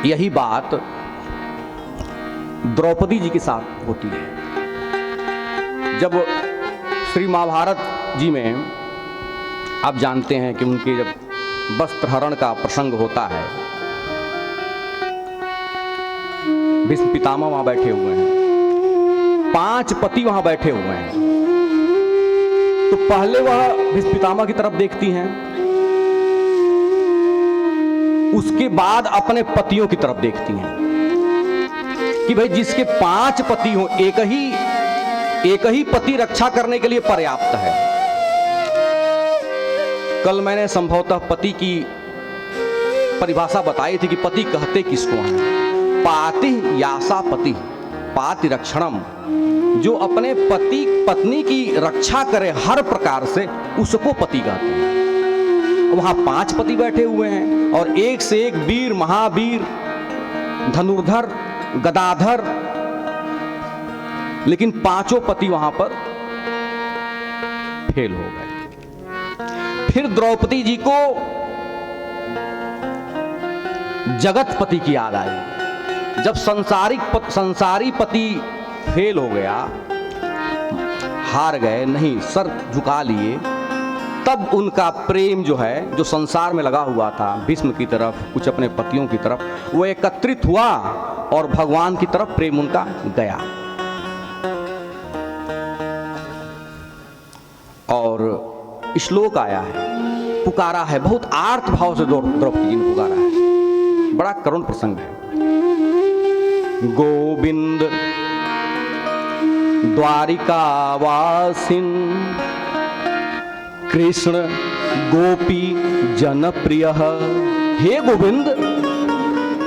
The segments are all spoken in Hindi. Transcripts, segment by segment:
यही बात द्रौपदी जी के साथ होती है। जब श्री महाभारत जी में आप जानते हैं कि उनके जब वस्त्र हरण का प्रसंग होता है, भीष्म पितामह वहां बैठे हुए हैं, 5 पति वहां बैठे हुए हैं। तो पहले वह भीष्म पितामह की तरफ देखती हैं, उसके बाद अपने पतियों की तरफ देखती हैं कि भाई जिसके 5 पति हो, एक ही पति रक्षा करने के लिए पर्याप्त है। कल मैंने संभवतः पति की परिभाषा बताई थी कि पति कहते किसको हैं। पाति यासा पति, पाति रक्षणम, जो अपने पति पत्नी की रक्षा करे हर प्रकार से, उसको पति कहते हैं। वहां 5 पति बैठे हुए हैं और एक से एक वीर, महावीर, धनुर्धर, गदाधर, लेकिन 5 पति वहां पर फेल हो गए। फिर द्रौपदी जी को जगतपति की याद आई। जब संसारी पति फेल हो गया, हार गए, नहीं सर झुका लिए, तब उनका प्रेम जो है, जो संसार में लगा हुआ था, भीष्म की तरफ, कुछ अपने पतियों की तरफ, वो एकत्रित हुआ और भगवान की तरफ प्रेम उनका गया। और श्लोक आया है, पुकारा है, बहुत आर्त भाव से द्रौपदी जी ने पुकारा है। बड़ा करुण प्रसंग है। गोविंद द्वारिकावासिन कृष्ण गोपी जनप्रिय। हे गोविंद,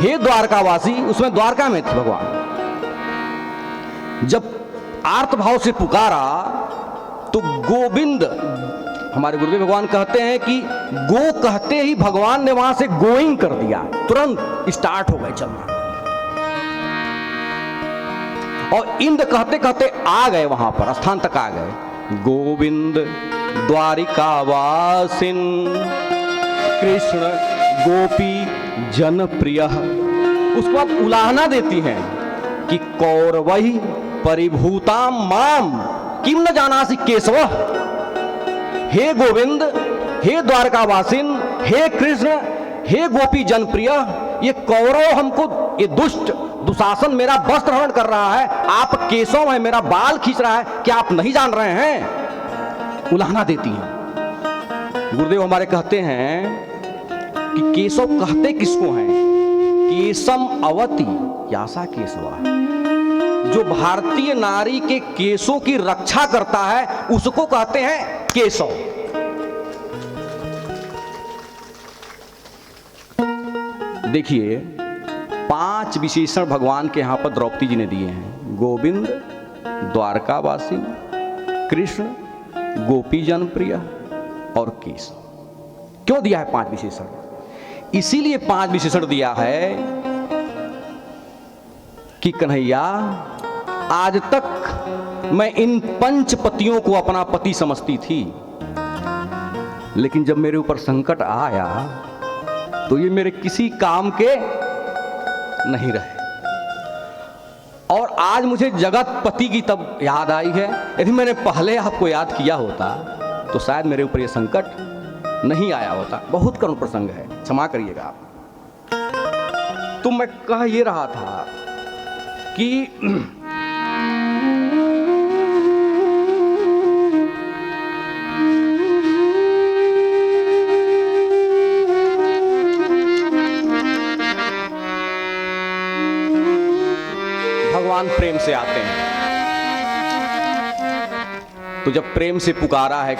हे द्वारकावासी, उसमें द्वारका में थे भगवान। जब आर्त भाव से पुकारा तो गोविंद, हमारे गुरुदेव भगवान कहते हैं कि गो कहते ही भगवान ने वहां से गोइंग कर दिया, तुरंत स्टार्ट हो गए चलना। और इंद्र कहते कहते आ गए, वहां पर स्थान तक आ गए। गोविंद द्वारिकावासिन कृष्ण गोपी जनप्रिय। उसके बाद उलाहना देती हैं कि कौरवहि परिभूताम माम किम न जानासि केशव। हे गोविंद, हे द्वारकावासिन, हे कृष्ण, हे गोपी जनप्रिय, ये कौरव हमको, ये दुष्ट दुशासन मेरा वस्त्र हरण कर रहा है, आप केशव है, मेरा बाल खींच रहा है, क्या आप नहीं जान रहे हैं? उलाहना देती हैं। गुरुदेव हमारे कहते हैं कि केशव कहते किसको हैं? केशम अवति यासा केशवा। जो भारतीय नारी के केशों की रक्षा करता है, उसको कहते हैं केशव। देखिए, 5 विशेषण भगवान के यहां पर द्रौपदी जी ने दिए हैं। गोविंद द्वारकावासी, कृष्ण गोपी जनप्रिय और केशव। क्यों दिया है 5 विशेषण? इसीलिए 5 विशेषण दिया है कि कन्हैया, आज तक मैं इन 5 पतियों को अपना पति समझती थी, लेकिन जब मेरे ऊपर संकट आया तो ये मेरे किसी काम के नहीं रहे। और आज मुझे जगतपति की तब याद आई है। यदि मैंने पहले आपको याद किया होता तो शायद मेरे ऊपर ये संकट नहीं आया होता। बहुत करुण प्रसंग है, क्षमा करिएगा आप। तो मैं कह ये रहा था कि भगवान प्रेम से आते हैं, तो जब प्रेम से पुकारा है